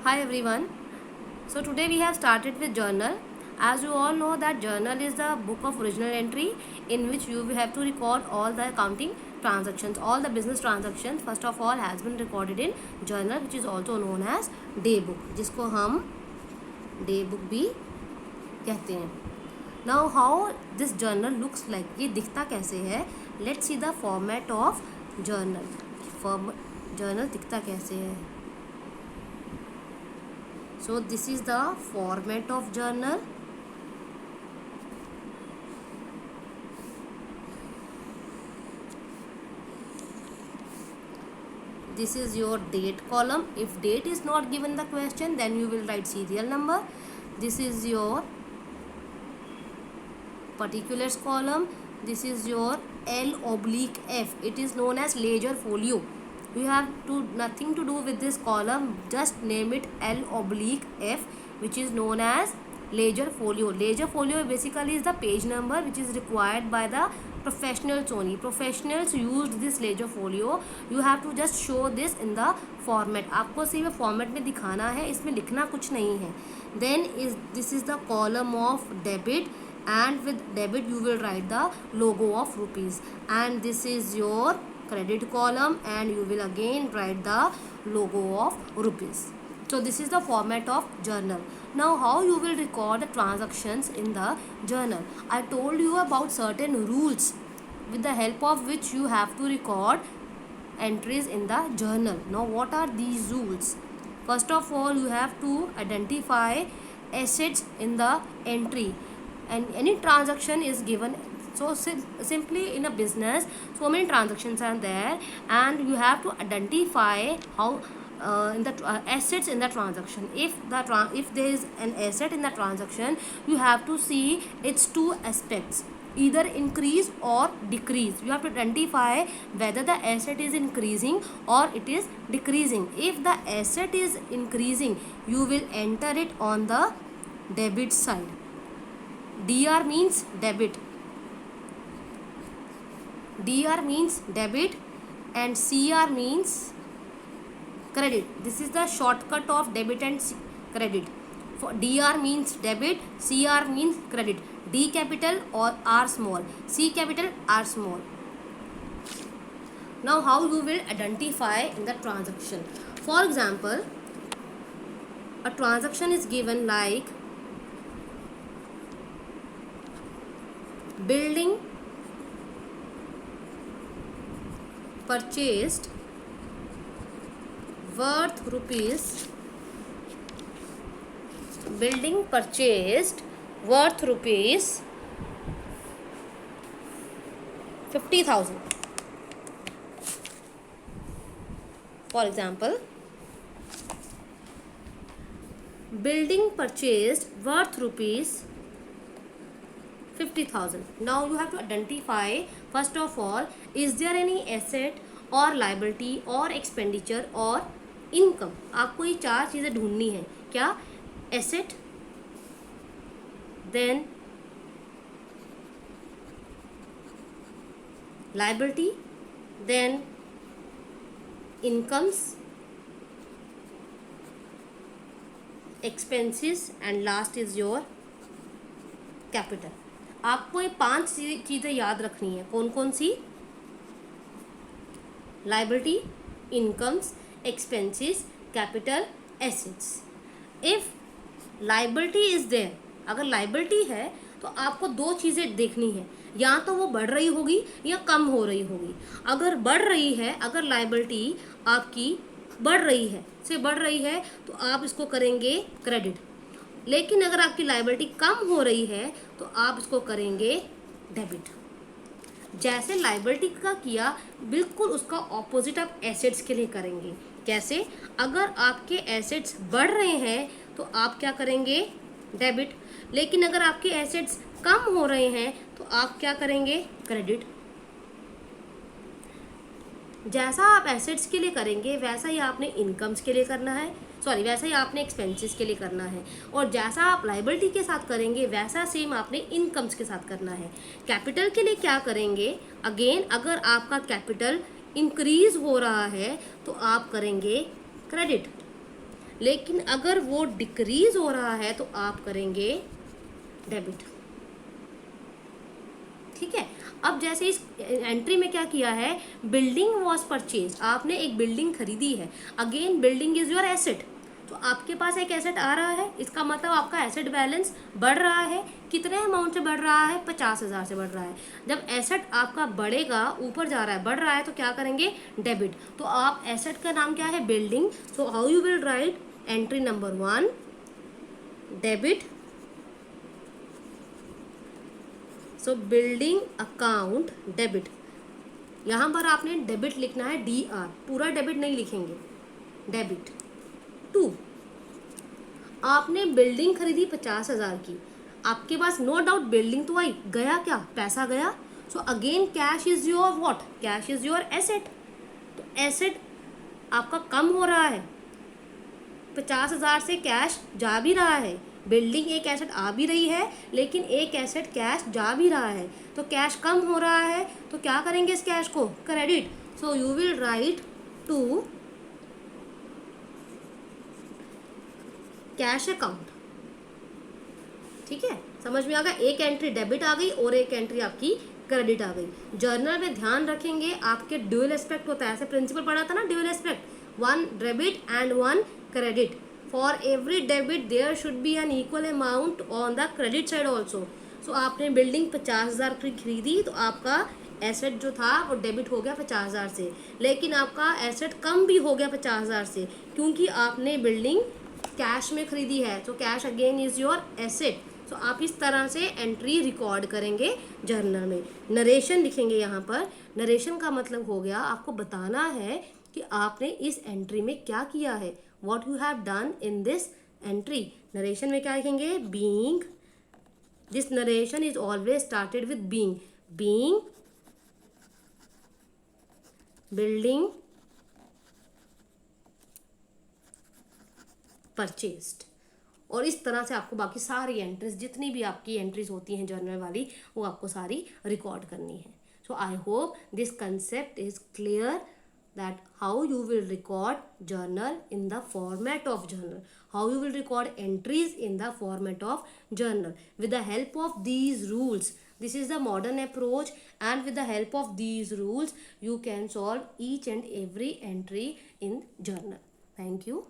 Hi everyone. So today we have started with journal. As you all know that journal is the book of original entry in which you will have to record all the accounting transactions, all the business transactions first of all has been recorded in journal, which is also known as day book, जिसको हम day book भी कहते हैं. Now how this journal looks like, ये दिखता कैसे है? Let's see the format of journal. Journal दिखता कैसे है? So this is the format of journal. This is your date column. If date is not given the question, then you will write serial number. This is your particulars column. This is your L/F. It is known as ledger folio. You have nothing to do with this column, just name it L/F, which is known as ledger folio. Ledger folio basically is the page number which is required by the professionals only. Professionals used this ledger folio. You have to just show this in the format. आपको सिर्फ format में दिखाना है, इसमें लिखना कुछ नहीं है. Then this is the column of debit, and with debit you will write the logo of rupees, and this is your credit column, and you will again write the logo of rupees. So this is the format of journal. Now how you will record the transactions in the journal? I told you about certain rules with the help of which you have to record entries in the journal. Now what are these rules? First of all, you have to identify assets in the entry, and any transaction is given. So simply in a business, so many transactions are there, and you have to identify how in the assets in the transaction. If there is an asset in the transaction, you have to see its two aspects, either increase or decrease. You have to identify whether the asset is increasing or it is decreasing. If the asset is increasing, you will enter it on the debit side. DR means debit. DR means debit and CR means credit. This is the shortcut of debit and credit. For DR means debit, CR means credit. D capital or R small, C capital, R small. Now how you will identify in the transaction? For example, a transaction is given like building purchased worth rupees, building purchased worth rupees 50,000. For example, building purchased worth rupees 50,000. Now you have to identify, first of all, is there any asset or liability or expenditure or income. आपको ये चार चीज़ें ढूंढनी है. क्या? Asset, then liability, then incomes, expenses, and last is your capital. आपको ये पांच चीज़ें याद रखनी है. कौन कौन सी? Liability, incomes, expenses, capital, assets. If liability is there, अगर लाइबिलिटी है तो आपको दो चीज़ें देखनी है, या तो वो बढ़ रही होगी या कम हो रही होगी. अगर बढ़ रही है, अगर लाइबिलिटी आपकी बढ़ रही है तो आप इसको करेंगे क्रेडिट. लेकिन अगर आपकी लाइबिलिटी कम हो रही है तो आप इसको करेंगे डेबिट. जैसे लाइबिलिटी का किया, बिल्कुल उसका ऑपोजिट आप एसेट्स के लिए करेंगे. कैसे? अगर आपके एसेट्स बढ़ रहे हैं तो आप क्या करेंगे? डेबिट. लेकिन अगर आपके एसेट्स कम हो रहे हैं तो आप क्या करेंगे? क्रेडिट. जैसा आप एसेट्स के लिए करेंगे वैसा ही आपने इनकम्स के लिए करना है, वैसा ही आपने एक्सपेंसेस के लिए करना है. और जैसा आप लाइबिलिटी के साथ करेंगे वैसा सेम आपने इनकम्स के साथ करना है. कैपिटल के लिए क्या करेंगे? अगेन, अगर आपका कैपिटल इंक्रीज हो रहा है तो आप करेंगे क्रेडिट. लेकिन अगर वो डिक्रीज हो रहा है तो आप करेंगे डेबिट। ठीक है। अब जैसे इस एंट्री में क्या किया है, बिल्डिंग वॉज परचेज, आपने एक बिल्डिंग खरीदी है। Again building is your asset, तो आपके पास एक एसेट आ रहा है, इसका मतलब आपका एसेट बैलेंस बढ़ रहा है। कितने अमाउंट से बढ़ रहा है, 50,000 से बढ़ रहा है। जब एसेट आपका बढ़ेगा, ऊपर जा रहा है, बढ़ रहा है, तो क्या करेंगे, डेबिट। तो आप एसेट का नाम क्या है, building. So how you will right entry number 1 debit. So building account debit, यहाँ पर आपने डेबिट लिखना है, DR, पूरा डेबिट नहीं लिखेंगे, डेबिट। 2, आपने बिल्डिंग खरीदी 50,000 की, आपके पास नो डाउट बिल्डिंग तो आई, गया क्या, पैसा गया। So again cash is your what, cash is your asset. तो एसेट आपका कम हो रहा है, 50,000 से कैश जा भी रहा है, बिल्डिंग एक एसेट आ भी रही है, लेकिन एक एसेट कैश जा भी रहा है, तो कैश कम हो रहा है, तो क्या करेंगे इस कैश को, credit. So you will write to cash account. ठीक है, समझ में आ गया, एक एंट्री डेबिट आ गई और एक एंट्री आपकी क्रेडिट आ गई। जर्नल में ध्यान रखेंगे आपके ड्यूअल एस्पेक्ट होता है, ऐसे प्रिंसिपल पढ़ा था ना, dual aspect, 1 debit and 1 credit. For every debit there should be an equal amount on the credit side also. So आपने बिल्डिंग 50,000 की खरीदी, तो आपका एसेट जो था वो डेबिट हो गया 50,000 से, लेकिन आपका एसेट कम भी हो गया 50,000 से, क्योंकि आपने बिल्डिंग कैश में खरीदी है। तो cash again is your asset. तो आप इस तरह से एंट्री रिकॉर्ड करेंगे जर्नल में। नरेशन लिखेंगे यहाँ पर। नरेशन का मतलब हो गया, आपको बताना है कि आपने इस एंट्री में क्या किया है, what you have done in this entry. Narration में क्या लिखेंगे, being, this narration is always started with being, being building purchased. और इस तरह से आपको बाकी सारी एंट्रीज, जितनी भी आपकी एंट्रीज होती हैं जर्नल वाली, वो आपको सारी रिकॉर्ड करनी है। So I hope this concept is clear that how you will record journal in the format of journal, how you will record entries in the format of journal with the help of these rules. This is the modern approach, and with the help of these rules you can solve each and every entry in journal. Thank you.